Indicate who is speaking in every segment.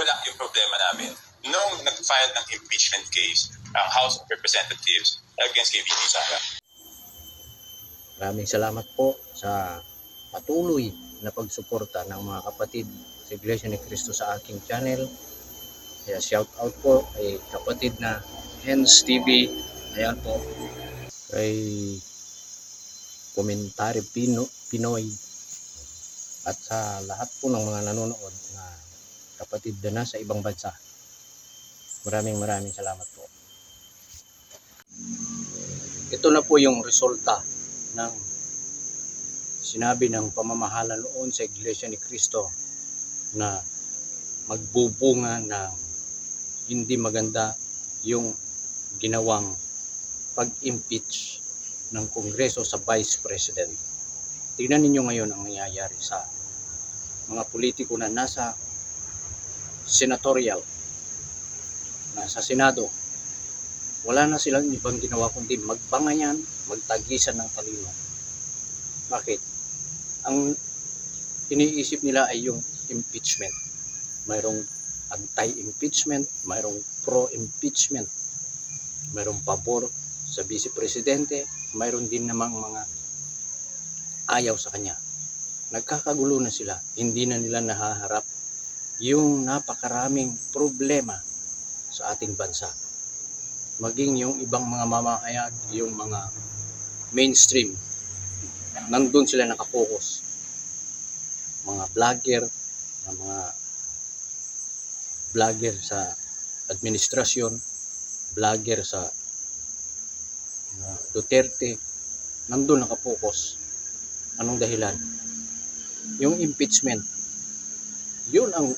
Speaker 1: nagsimula yung problema namin nung nag-file ng impeachment case ang House of Representatives against kay VP Sara.
Speaker 2: Maraming salamat po sa patuloy na pagsuporta ng mga kapatid sa Iglesia ni Cristo sa aking channel. Kaya shout out po kay kapatid na Hens TV. Ayan po. Kay Komentary Pinoy. At sa lahat po ng mga nanonood na kapatid na nasa ibang bansa. Maraming salamat po. Ito na po yung resulta ng sinabi ng pamamahala noon sa Iglesia ni Cristo na magbubunga ng hindi maganda yung ginawang pag-impeach ng Kongreso sa Vice President. Tingnan ninyo ngayon ang nangyayari sa mga politiko na nasa senatorial, nasa Senado. Wala na silang ibang ginawa kundi magbangayan, magtagisan ng talino. Bakit? Ang iniisip nila ay yung impeachment. Mayroong anti-impeachment, mayroong pro-impeachment, mayroong pabor sa Vice Presidente, mayroon din namang mga ayaw sa kanya. Nagkakagulo na sila. Hindi na nila nahaharap yung napakaraming problema sa ating bansa. Maging yung ibang mga mamahayag, yung mga mainstream, nandun sila nakapokus. Mga vlogger sa administrasyon, vlogger sa Duterte, nandun nakapokus. Anong dahilan? Yung impeachment, yun ang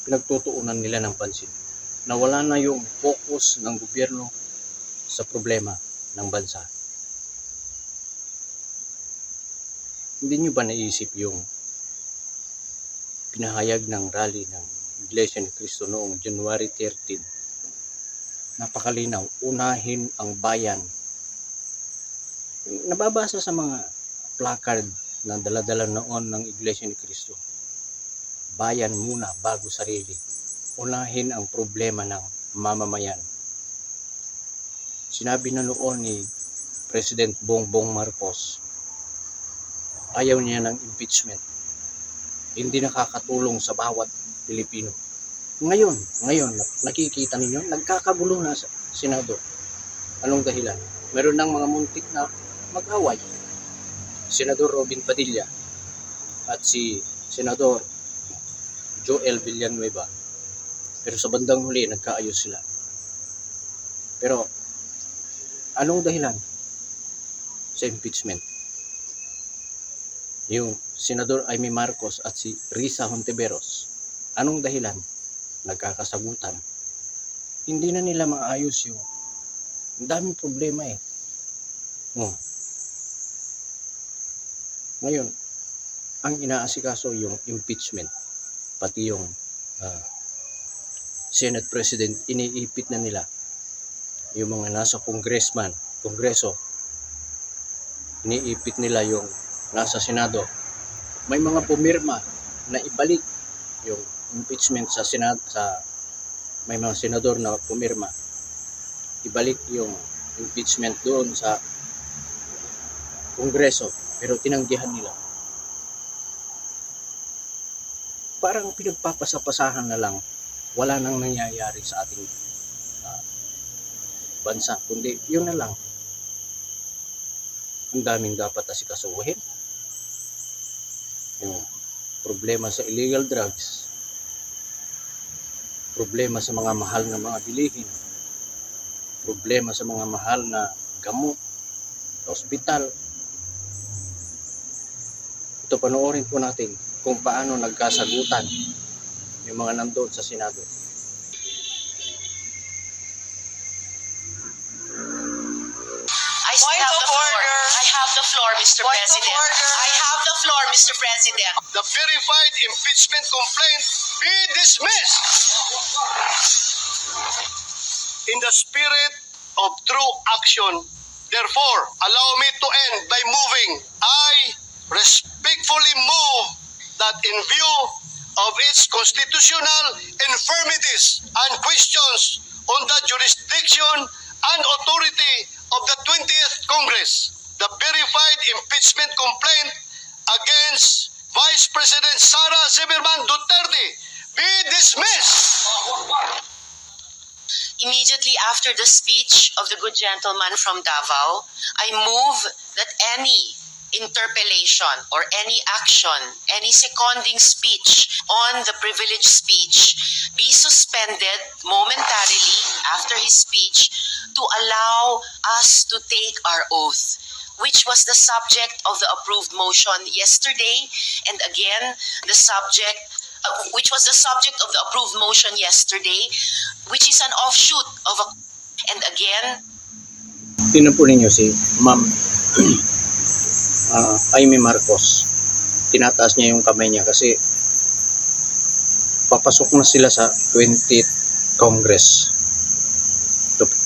Speaker 2: pinagtutuunan nila ng pansin. Nawala na yung focus ng gobyerno sa problema ng bansa. Hindi nyo ba naisip yung pinahayag ng rally ng Iglesia ni Cristo noong January 13? Napakalinaw, unahin ang bayan. Nababasa sa mga placard na dala-dala noon ng Iglesia ni Cristo. Bayan muna bago sarili. Unahin ang problema ng mamamayan. Sinabi na noon ni President Bongbong Marcos, ayaw niya ng impeachment. Hindi nakakatulong sa bawat Pilipino. Ngayon, nakikita ninyo, nagkakagulo na sa Senado. Anong dahilan? Meron ng mga muntik na mag-away. Senador Robin Padilla at si Senador Joel Villanueva. Pero sa bandang huli, nagkaayos sila. Pero, anong dahilan sa impeachment? Yung Senador Amy Marcos at si Risa Hontiveros, anong dahilan? Nagkakasagutan. Hindi na nila maayos yung daming problema eh. Ngayon, ang inaasikaso yung impeachment, pati yung Senate President, iniipit na nila yung mga nasa Kongreso, iniipit nila yung nasa Senado. May mga pumirma na ibalik yung impeachment sa Senado, may mga senador na pumirma ibalik yung impeachment doon sa Kongreso, pero tinanggihan nila. Parang pinagpapasapasahan na lang, wala nang nangyayari sa ating bansa, kundi yun na lang. Ang daming dapat asikasuhin. Yung problema sa illegal drugs, problema sa mga mahal na mga bilihin, problema sa mga mahal na gamot sa ospital. Ito, panoorin po natin kung paano nagkasagutan yung mga nandoon sa Senado.
Speaker 3: I have the floor, Mr. President. I have the floor, Mr. President.
Speaker 4: The verified impeachment complaint be dismissed. In the spirit of true action, therefore, allow me to end by moving. I respectfully move that in view of its constitutional infirmities and questions on the jurisdiction and authority of the 20th Congress. The verified impeachment complaint against Vice President Sara Zimmerman Duterte be dismissed.
Speaker 3: Immediately after the speech of the good gentleman from Davao, I move that any interpellation or any action, any seconding speech on the privileged speech be suspended momentarily after his speech to allow us to take our oath, which was the subject of the approved motion yesterday, and again, which was the subject of the approved motion yesterday, which is an offshoot of a, and again,
Speaker 2: Tingnan po ninyo si Ma'am Amy Marcos. Tinataas niya yung kamay niya kasi papasok na sila sa 20th Congress.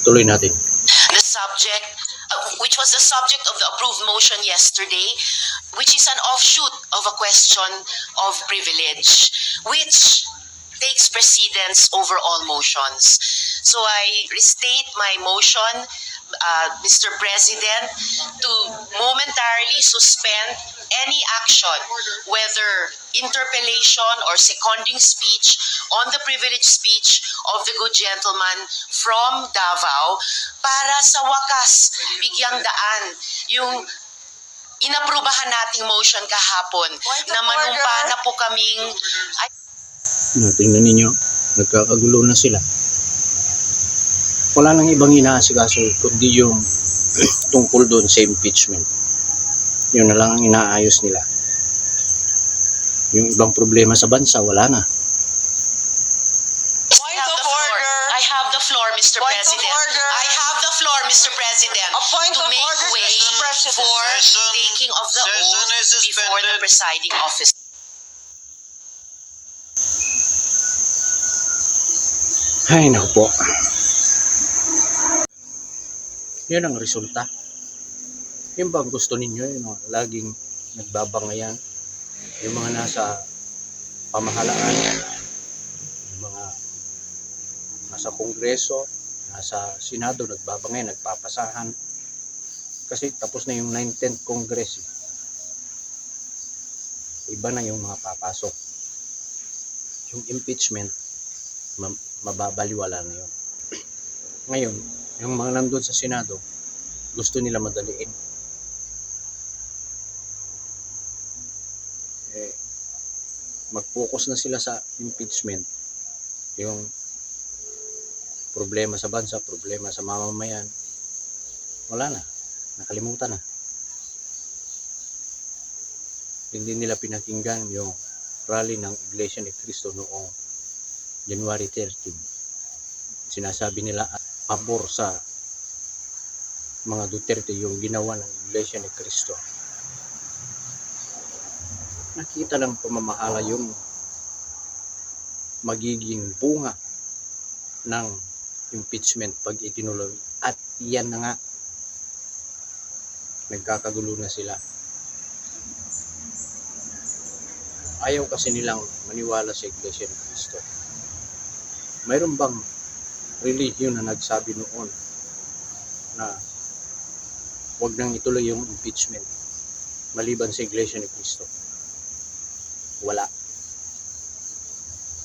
Speaker 2: Tuloy natin.
Speaker 3: the subject, which was the subject of the approved motion yesterday, which is an offshoot of a question of privilege, which takes precedence over all motions. So I restate my motion, Mr. President, to momentarily suspend any action, whether interpellation or seconding speech on the privileged speech of the good gentleman from Davao, para sa wakas bigyang daan yung inaprubahan nating motion kahapon na manumpa na po kaming
Speaker 2: Tingnan ninyo, nagkakagulo na sila. Wala nang ibang inaasikaso kundi yung tungkol doon sa impeachment. Yun na lang ang inaayos nila. Yung ibang problema sa bansa, wala na.
Speaker 3: Point of order. I have the floor, Mr.
Speaker 5: Point of
Speaker 3: President.
Speaker 5: order.
Speaker 3: I have the floor, Mr. President.
Speaker 5: A point
Speaker 3: to
Speaker 5: of
Speaker 3: make
Speaker 5: order,
Speaker 3: way
Speaker 5: Mr. President.
Speaker 3: for
Speaker 1: Session-
Speaker 3: taking of the
Speaker 1: session
Speaker 3: oath
Speaker 1: is
Speaker 3: before the
Speaker 1: suspended.
Speaker 3: presiding officer.
Speaker 2: Ay, naku po. Yan ang resulta. Yung bang gusto ninyo, yun, laging nagbabangayan. Yung mga nasa pamahalaan, yung mga nasa kongreso, nasa senado, nagbabangayan, nagpapasahan. Kasi tapos na yung 19th Congress. Iba na yung mga papasok. Yung impeachment, mababaliwala na yun. Ngayon, yung mga nandun sa Senado, gusto nila madaliin. Mag-focus na sila sa impeachment. Yung problema sa bansa, problema sa mamamayan, wala na. Nakalimutan na. Hindi nila pinakinggan yung rally ng Iglesia ni Cristo noong January 13. Sinasabi nila at pabor sa mga Duterte yung ginawa ng Iglesia ni Cristo. Nakita lang pamamahala yung magiging bunga ng impeachment pag itinuloy. At yan na nga, nagkakagulo na sila. Ayaw kasi nilang maniwala sa Iglesia ni Cristo. Mayroon bang relihiyon na nagsabi noon na huwag nang ituloy yung impeachment maliban sa Iglesia ni Cristo? Wala.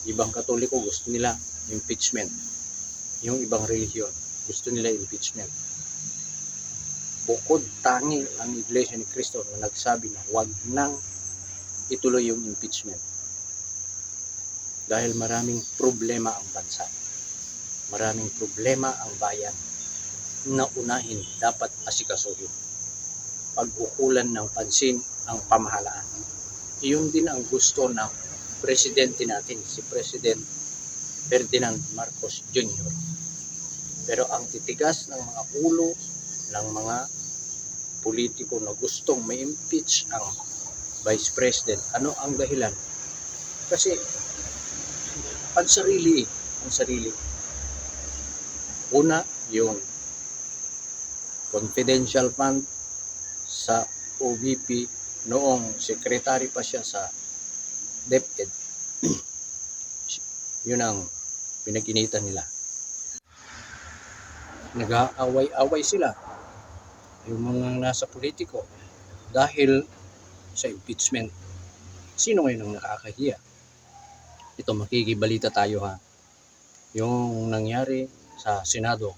Speaker 2: Ibang Katoliko gusto nila impeachment. Yung ibang relihiyon gusto nila impeachment. Bukod tangi ang Iglesia ni Cristo na nagsabi na huwag nang ituloy yung impeachment. Dahil maraming problema ang bansa. Maraming problema ang bayan na unahin dapat asikasuhin. Pag-ukulan ng pansin ang pamahalaan. Iyon din ang gusto ng presidente natin, si President Ferdinand Marcos Jr. Pero ang titigas ng mga ulo ng mga politiko na gustong may impeach ang Vice President, ano ang dahilan? Kasi ang sarili. Una, yung confidential fund sa OVP noong secretary pa siya sa DepEd. Yun ang pinag-initan nila. Nag-aaway-away sila yung mga nasa politiko dahil sa impeachment. Sino ngayon ang nakakahiya? Ito, makikibalita tayo ha. Yung nangyari sa Senado,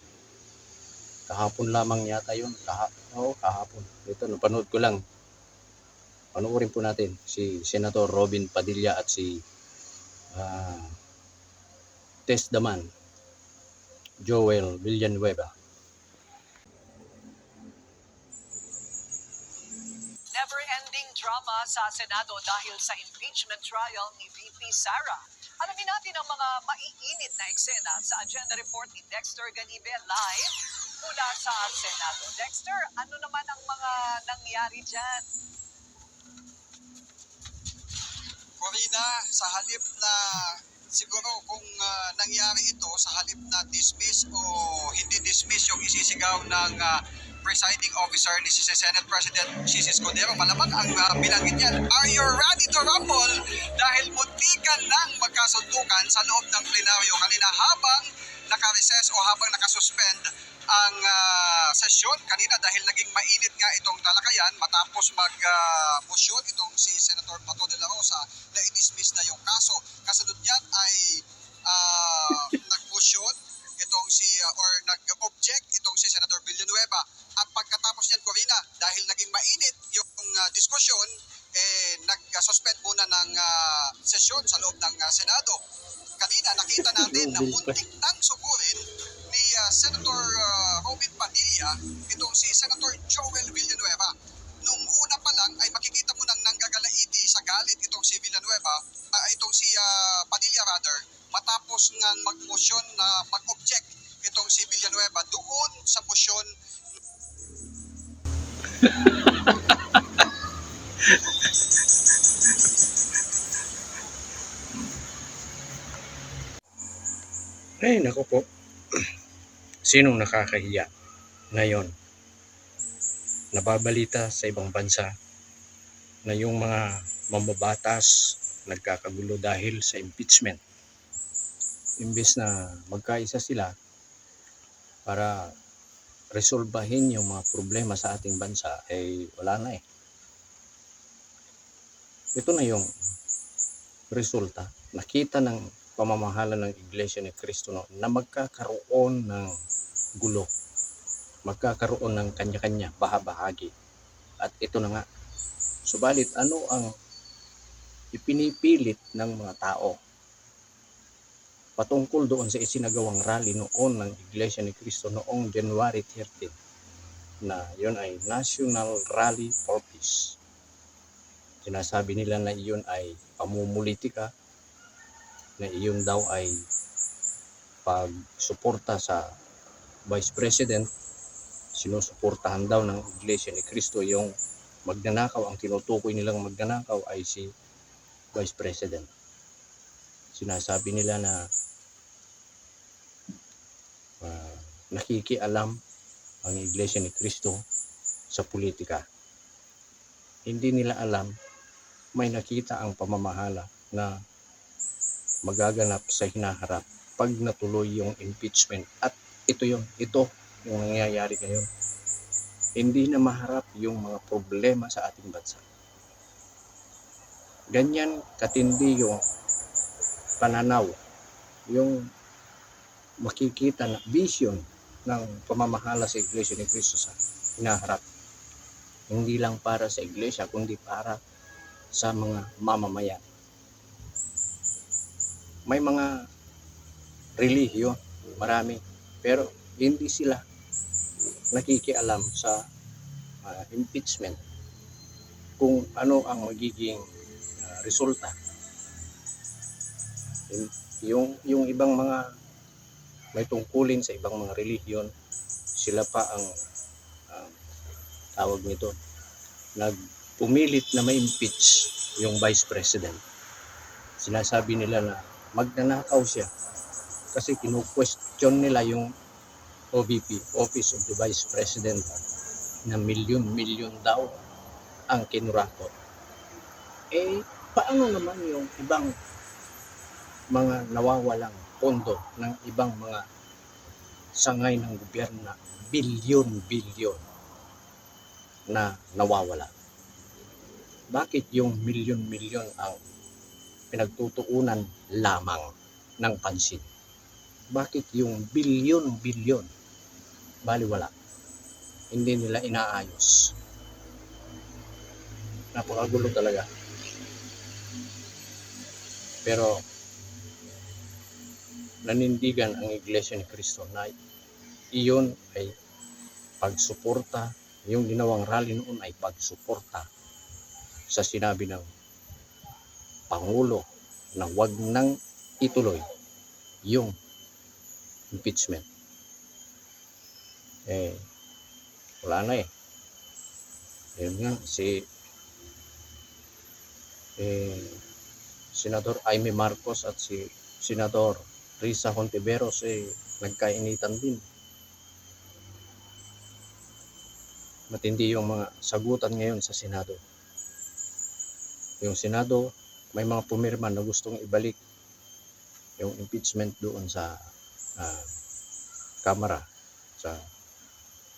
Speaker 2: kahapon lamang yata yun. Kahapon. Ito, napanood ko lang. Panoorin po natin si Senator Robin Padilla at si Tess Daman, Joel Villanueva.
Speaker 5: Never-ending drama sa Senado dahil sa impeachment trial ni VP Sara. Alamin natin ang mga maiinit na eksena sa agenda report ni Dexter Ganibe live mula sa Senado. Dexter, ano naman ang mga nangyari dyan?
Speaker 6: Corina, sa halip na siguro kung nangyari ito, sa halip na dismiss o hindi dismiss yung isisigaw ng presiding officer ni si Senate President Chis Escudero, malamang ang binanggit niyan, are you ready to rumble? Dahil muntikan nang magkasuntukan sa loob ng plenaryo kanina habang naka-recess o habang nakasuspend ang sesyon kanina dahil naging mainit nga itong talakayan matapos mag-motion itong si Senator Bato de la Rosa na i-dismiss na yung kaso. Kasunod niyan ay nag-motion itong nag-object itong si Senator Villanueva. At pagkatapos niyan, Corina, dahil naging mainit yung diskusyon, nag-suspend muna ng sesyon sa loob ng Senado. Kanina, nakita natin na muntik nang sugurin ni Senator Robin Padilla itong si Senator Joel Villanueva. Nung una pa lang ay makikita mo nang nanggagalaiti sa galit itong si Villanueva, itong si Padilla rather, matapos ngang mag-motion na mag-object itong si Villanueva doon sa motion.
Speaker 2: Ay, naku po. Sinong nakakahiya ngayon? Nababalita sa ibang bansa na yung mga mambabatas nagkakagulo dahil sa impeachment. Imbes na magkaisa sila para resolbahin yung mga problema sa ating bansa, wala na eh. Ito na yung resulta. Nakita ng pamamahala ng Iglesia ni Cristo na magkakaroon ng gulo, magkakaroon ng kanya-kanya, bahagi. At ito na nga. Subalit ano ang ipinipilit ng mga tao patungkol doon sa isinagawang rally noon ng Iglesia ni Cristo noong January 13 na yun ay National Rally for Peace. Sinasabi nila na iyon ay pamumulitika, na iyon daw ay pagsuporta sa Vice President. Sinusuportahan daw ng Iglesia ni Cristo yung magnanakaw. Ang tinutukoy nilang magnanakaw ay si Vice President. Sinasabi nila na nakikialam ang Iglesia ni Cristo sa politika. Hindi nila alam, may nakita ang pamamahala na magaganap sa hinaharap pag natuloy yung impeachment. At ito yung nangyayari ngayon. Hindi na maharap yung mga problema sa ating bansa. Ganyan katindi yung pananaw, yung makikita na vision ng pamamahala sa Iglesia ni Cristo sa hinaharap. Hindi lang para sa Iglesia, kundi para sa mga mamamayan. May mga relihiyon, marami, pero hindi sila nakikialam sa impeachment kung ano ang magiging resulta. Yung ibang mga may tungkulin sa ibang mga relihiyon, sila pa ang tawag nito, nagpumilit na ma-impeach yung Vice President. Sinasabi nila na magnanakaw siya kasi kinu-question nila yung OVP, Office of the Vice President, na milyon-milyon daw ang kinurato. Paano naman yung ibang mga nawawalang pondo ng ibang mga sangay ng gobyerno na bilyon-bilyon na nawawala. Bakit yung milyon-milyon ang pinagtutuunan lamang ng pansin? Bakit yung bilyon-bilyon baliwala? Hindi nila inaayos. Napakagulo talaga. Pero nanindigan ang Iglesia ni Cristo na iyon ay pagsuporta, yung ginawang rally noon ay pagsuporta sa sinabi ng Pangulo na wag nang ituloy yung impeachment. Wala na Yun nga, Senador Amy Marcos at si Senador Risa Hontiveros nagkainitan din. Matindi yung mga sagutan ngayon sa Senado. Yung Senado, may mga pumirma na gustong ibalik yung impeachment doon sa Kamara, sa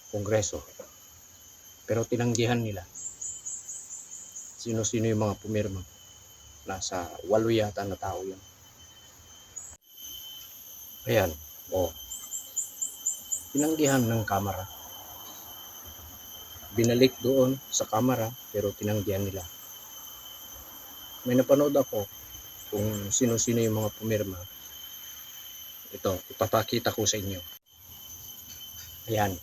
Speaker 2: Kongreso. Pero tinanggihan nila. Sino-sino yung mga pumirma? Nasa 8 yata na tao yun. Ayan, tinanggihan ng Kamara. Binalik doon sa Kamara, pero tinanggihan nila. May napanood ako kung sino-sino yung mga pumirma. Ito, ipapakita ko sa inyo. Ayan.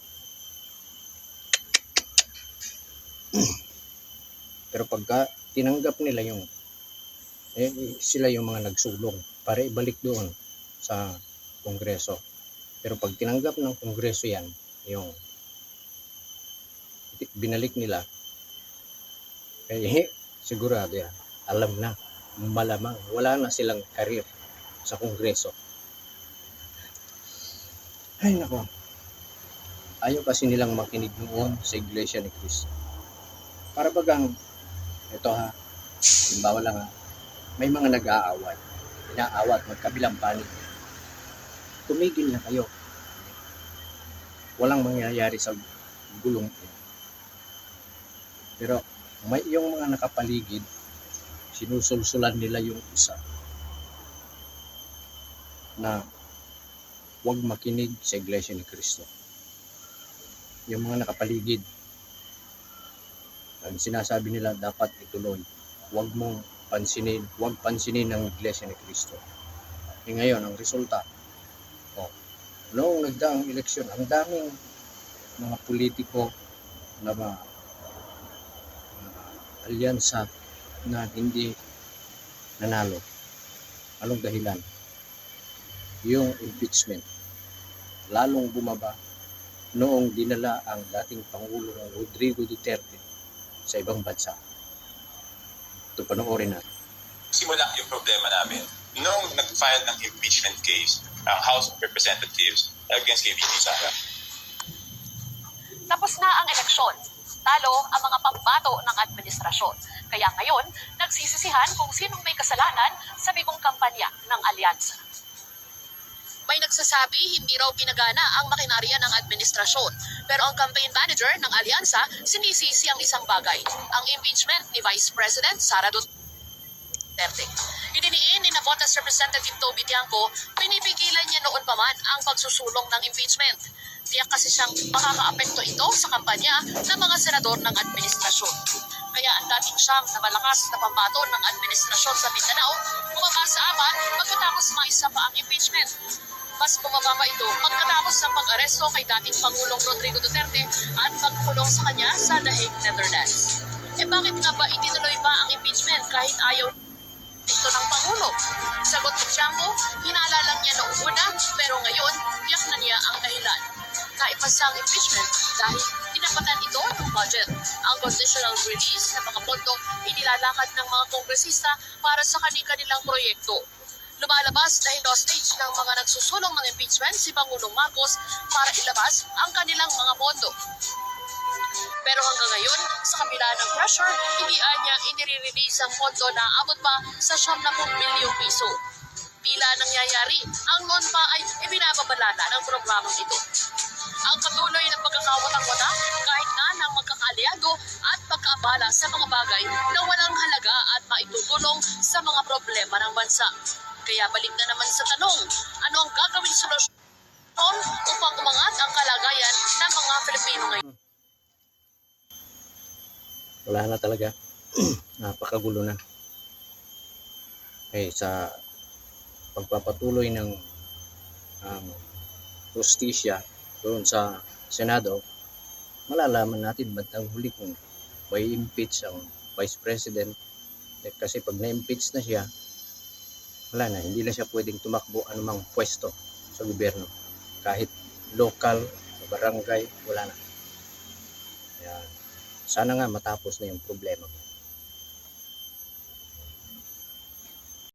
Speaker 2: Pero pagka tinanggap nila yung sila yung mga nagsulong para ibalik doon sa Kongreso. Pero pag tinanggap ng Kongreso yan, yung binalik nila, sigurado yan, alam na, malamang, wala na silang karir sa Kongreso. Ay nako, ayaw kasi nilang makinig noon sa Iglesia ni Cristo. Para bagang, ito halimbawa lang may mga nag-aaway, inaawat, magkabilang panig. Tumigil na kayo. Walang mangyayari sa gulong ito. Pero may yung mga nakapaligid, sinusulsulan nila yung isa na huwag makinig sa Iglesia ni Cristo. Yung mga nakapaligid, ang sinasabi nila dapat ituloy. Huwag mong pansinin, huwag pansinin ng Iglesia ni Cristo. Ngayon, ang resulta, noong nagdaang eleksyon, ang daming mga politiko na alyansa na hindi nanalo. Anong dahilan? Yung impeachment. Lalong bumaba noong dinala ang dating Pangulo Rodrigo Duterte sa ibang bansa. Ito, panoorin natin.
Speaker 1: Simula yung problema namin. Noong nag-file ng impeachment case ang House of Representatives against kay VP Sara.
Speaker 7: Tapos na ang eleksyon. Talo ang mga pambato ng administrasyon. Kaya ngayon, nagsisisihan kung sinong may kasalanan sa bigong kampanya ng alyansa. May nagsasabi hindi raw pinagana ang makinarya ng administrasyon. Pero ang campaign manager ng alyansa sinisisi ang isang bagay, ang impeachment ni Vice President Sara Duterte. Idiniin ni Navotas Representative Toby Tiangco, pinipigilan niya noon pa man ang pagsusulong ng impeachment. Tiyak kasi siyang makakaapekto ito sa kampanya ng mga senador ng administrasyon. Kaya ang dating siyang na malakas na pambato ng administrasyon sa Mindanao, bumaba sa apat pagkatapos maisa pa ang impeachment. Mas bumaba pa ito pagkatapos ng pag-aresto kay dating Pangulong Rodrigo Duterte at pagkulong sa kanya sa The Hague, Netherlands. Bakit nga ba itinuloy pa ang impeachment kahit ayaw ito ng Pangulo? Sagot ni Tiangco, hinala lang niya noong una pero ngayon tiyak na niya ang dahilan. Naipasa ang impeachment dahil tinapatan ito ng budget. Ang conditional release ng mga pondo inilalakad ng mga kongresista para sa kanilang proyekto. Lumalabas dahil hostage ng mga nagsusulong ng impeachment si Pangulong Marcos para ilabas ang kanilang mga pondo. Pero hanggang ngayon, sa kabila ng pressure, hindi niya inire-release ang pondo na abot pa sa 70 bilyong piso. Tila nangyayari, ang noon pa ay ibinababala na ng programang ito. Ang patuloy na pagkakawatang-wata kahit na ng magkakaalyado at pagkaabala sa mga bagay na walang halaga at maitutulong sa mga problema ng bansa. Kaya balik na naman sa tanong, ano ang gagawing solusyon upang umangat ang kalagayan ng mga Pilipino ngayon?
Speaker 2: Wala na talaga. Napakagulo na. Sa pagpapatuloy ng justisya doon sa Senado, malalaman natin bandang huli kung may impeach ang Vice President. Kasi pag na-impeach na siya, wala na, hindi na siya pwedeng tumakbo anumang pwesto sa gobyerno. Kahit local, barangay, wala na. Kaya, sana nga matapos na yung problema.